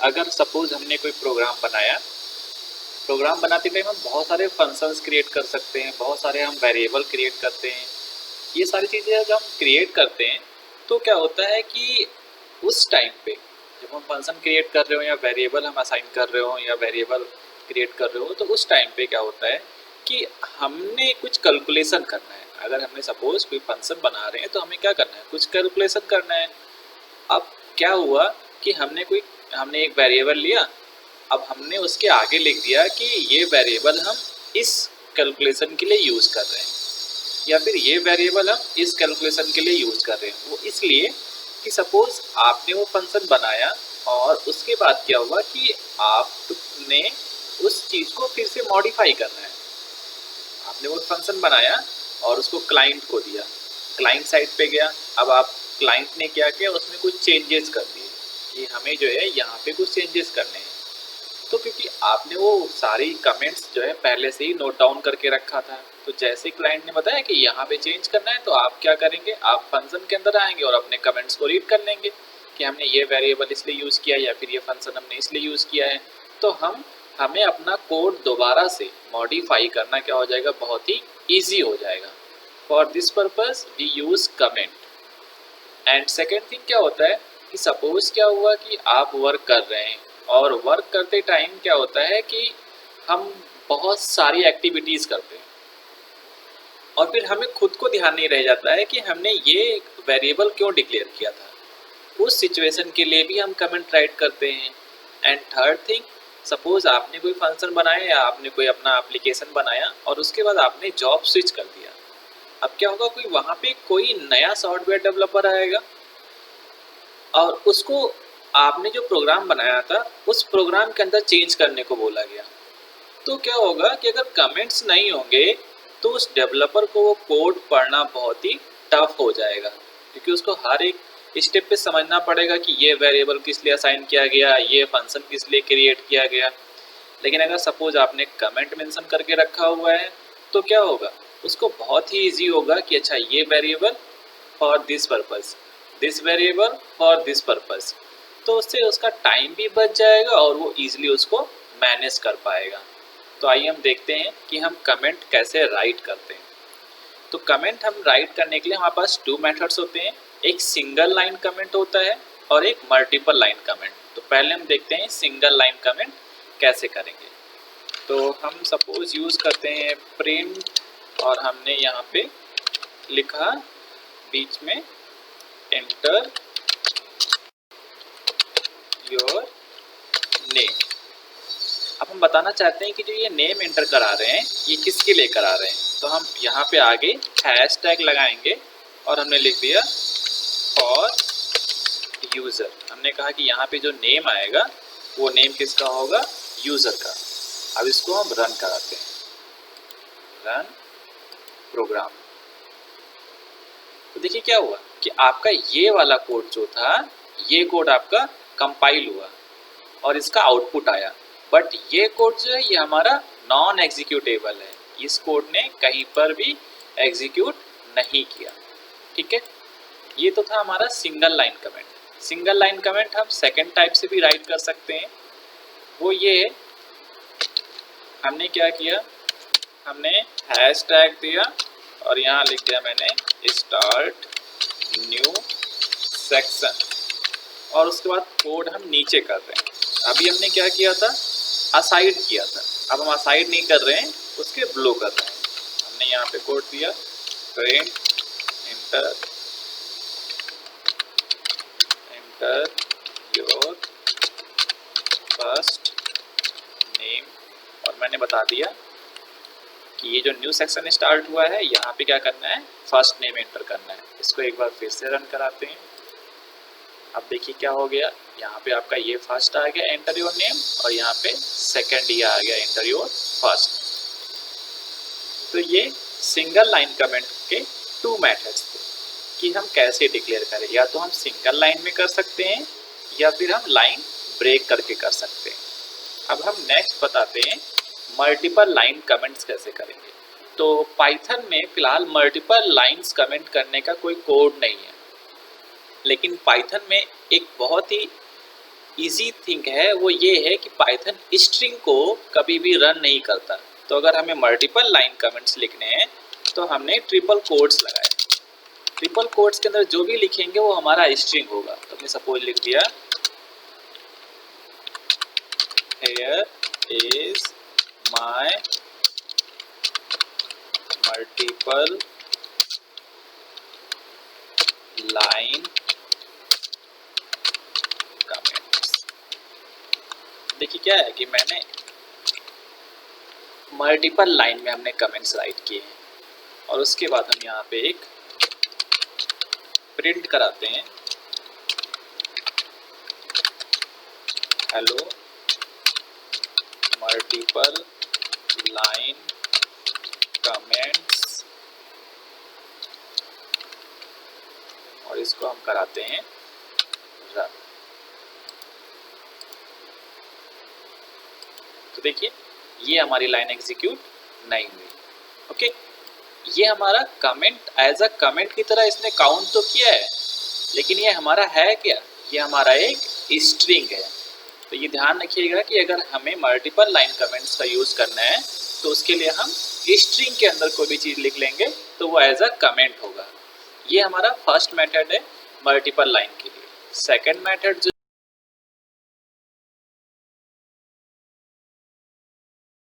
अगर सपोज हमने कोई प्रोग्राम बनाया, प्रोग्राम बनाते टाइम हम बहुत सारे फंक्शंस क्रिएट कर सकते हैं, बहुत सारे हम वेरिएबल क्रिएट करते हैं। ये सारी चीज़ें जब हम क्रिएट करते हैं तो क्या होता है कि उस टाइम पे जब हम फंक्शन क्रिएट कर रहे हो या वेरिएबल हम असाइन कर रहे हो या वेरिएबल क्रिएट कर रहे हो, तो उस टाइम पे क्या होता है कि हमने कुछ कैलकुलेशन करना है। अगर हमने सपोज कोई फंक्शन बना रहे हैं तो हमें क्या करना है, कुछ कैलकुलेशन करना है। अब क्या हुआ कि हमने एक वेरिएबल लिया, अब हमने उसके आगे लिख दिया कि ये वेरिएबल हम इस कैलकुलेशन के लिए यूज़ कर रहे हैं, या फिर ये वेरिएबल हम इस कैलकुलेशन के लिए यूज़ कर रहे हैं। वो इसलिए कि सपोज आपने वो फंक्शन बनाया और उसके बाद क्या हुआ कि आपने उस चीज़ को फिर से मॉडिफाई करना है। आपने वो फंक्शन बनाया और उसको क्लाइंट को दिया, क्लाइंट साइड पे गया। अब आप क्लाइंट ने क्या किया, उसमें कुछ चेंजेस कर दिए कि हमें जो है यहाँ पे कुछ चेंजेस करने हैं। तो क्योंकि आपने वो सारी कमेंट्स जो है पहले से ही नोट डाउन करके रखा था, तो जैसे क्लाइंट ने बताया कि यहाँ पे चेंज करना है तो आप क्या करेंगे, आप फंक्शन के अंदर आएंगे और अपने कमेंट्स को रीड कर लेंगे कि हमने ये वेरिएबल इसलिए यूज़ किया या फिर ये फंक्शन हमने इसलिए यूज़ किया है। तो हमें अपना कोड दोबारा से मॉडिफाई करना क्या हो जाएगा, बहुत ही ईजी हो जाएगा। For this purpose we use comment. And second thing क्या होता है कि सपोज क्या हुआ कि आप वर्क कर रहे हैं और वर्क करते टाइम क्या होता है कि हम बहुत सारी एक्टिविटीज़ करते हैं और फिर हमें खुद को ध्यान नहीं रह जाता है कि हमने ये वेरिएबल क्यों डिक्लेयर किया था। उस सिचुएशन के लिए भी हम कमेंट राइट करते हैं। एंड थर्ड थिंग, सपोज आपने कोई फंक्शन बनाया या आपने कोई अपना एप्लीकेशन बनाया और उसके बाद आपने जॉब स्विच कर दिया। अब क्या होगा, वहाँ पे कोई नया सॉफ्टवेयर डेवलपर आएगा और उसको आपने जो प्रोग्राम बनाया था उस प्रोग्राम के अंदर चेंज करने को बोला गया। तो क्या होगा कि अगर कमेंट्स नहीं होंगे तो उस डेवलपर को वो कोड पढ़ना बहुत ही टफ हो जाएगा, क्योंकि उसको हर एक स्टेप पे समझना पड़ेगा कि ये वेरिएबल किस लिए असाइन किया गया, ये फंक्शन किस लिए क्रिएट किया गया। लेकिन अगर सपोज आपने कमेंट मेंशन करके रखा हुआ है तो क्या होगा, उसको बहुत ही ईजी होगा कि अच्छा ये variable for this purpose, this variable for this purpose. तो उससे उसका टाइम भी बच जाएगा और वो ईजिली उसको मैनेज कर पाएगा। तो आइए हम देखते हैं कि हम कमेंट कैसे राइट करते हैं। तो कमेंट हम राइट करने के लिए हमारे पास दो मेथड्स होते हैं, एक सिंगल लाइन कमेंट होता है और एक मल्टीपल लाइन कमेंट। तो पहले हम देखते हैं सिंगल लाइन कमेंट कैसे करेंगे। तो हम सपोज यूज़ करते हैं प्रिंट और हमने यहाँ पे लिखा बीच में एंटर योर नेम। अब हम बताना चाहते हैं कि जो ये नेम एंटर करा रहे हैं ये किसके लिए करा रहे हैं। तो हम यहाँ पे आगे हैशटैग लगाएंगे और हमने लिख दिया फॉर यूज़र। हमने कहा कि यहाँ पे जो नेम आएगा वो नेम किसका होगा, यूज़र का। अब इसको हम रन कराते हैं, रन प्रोग्राम। तो देखिए क्या हुआ कि आपका ये वाला कोड जो था, ये कोड आपका कंपाइल हुआ और इसका आउटपुट आया। बट ये कोड जो है ये हमारा नॉन एग्जीक्यूटेबल है, इस कोड ने कहीं पर भी एग्जीक्यूट नहीं किया। ठीक है, ये तो था हमारा single line comment. Single line comment हम सेकंड टाइप से भी राइट कर सकते हैं। वो ये, हमने क्या किया, हमने हैशटैग दिया और यहाँ लिख दिया मैंने स्टार्ट न्यू सेक्शन और उसके बाद कोड हम नीचे कर रहे हैं। अभी हमने क्या किया था, असाइड किया था, अब हम असाइड नहीं कर रहे हैं, उसके ब्लो कर रहे हैं। हमने यहाँ पे कोड दिया print enter your first name और मैंने बता दिया कि ये जो न्यू सेक्शन स्टार्ट हुआ है यहाँ पे क्या करना है, फर्स्ट नेम एंटर करना है। इसको एक बार फिर से रन कराते हैं। अब देखिए क्या हो गया, यहाँ पे आपका ये फर्स्ट आ गया एंटर योर नेम और यहाँ पे सेकंड ये आ गया एंटर योर फर्स्ट। तो ये सिंगल लाइन कमेंट के टू मेथड्स थे कि हम कैसे डिक्लेयर करें। या तो हम सिंगल लाइन में कर सकते हैं या फिर हम लाइन ब्रेक करके कर सकते हैं। अब हम नेक्स्ट बताते हैं मल्टीपल लाइन कमेंट्स कैसे करेंगे। तो पाइथन में फ़िलहाल मल्टीपल लाइंस कमेंट करने का कोई कोड नहीं है, लेकिन पाइथन में एक बहुत ही इजी थिंग है वो ये है कि पाइथन स्ट्रिंग को कभी भी रन नहीं करता। तो अगर हमें मल्टीपल लाइन कमेंट्स लिखने हैं तो हमने ट्रिपल कोट्स लगाए। ट्रिपल कोट्स के अंदर जो भी लिखेंगे वो हमारा स्ट्रिंग होगा। तो हमने सपोज लिख दिया here is my multiple line comments। देखिए क्या है कि मैंने मल्टीपल लाइन में हमने कमेंट्स राइट किए हैं और उसके बाद हम यहाँ पे एक प्रिंट कराते हैं हेलो मल्टीपल लाइन कमेंट्स और इसको हम कराते हैं रन। तो देखिए ये हमारी लाइन एग्जीक्यूट नहीं हुई। ओके, ये हमारा कमेंट एज अ कमेंट की तरह इसने काउंट तो किया है, लेकिन ये हमारा है क्या, ये हमारा एक स्ट्रिंग है। तो ये ध्यान रखिएगा कि अगर हमें मल्टीपल लाइन कमेंट्स का यूज़ करना है तो उसके लिए हम स्ट्रिंग के अंदर कोई भी चीज़ लिख लेंगे तो वो एज अ कमेंट होगा। ये हमारा फर्स्ट मेथड है मल्टीपल लाइन के लिए। सेकंड मेथड जो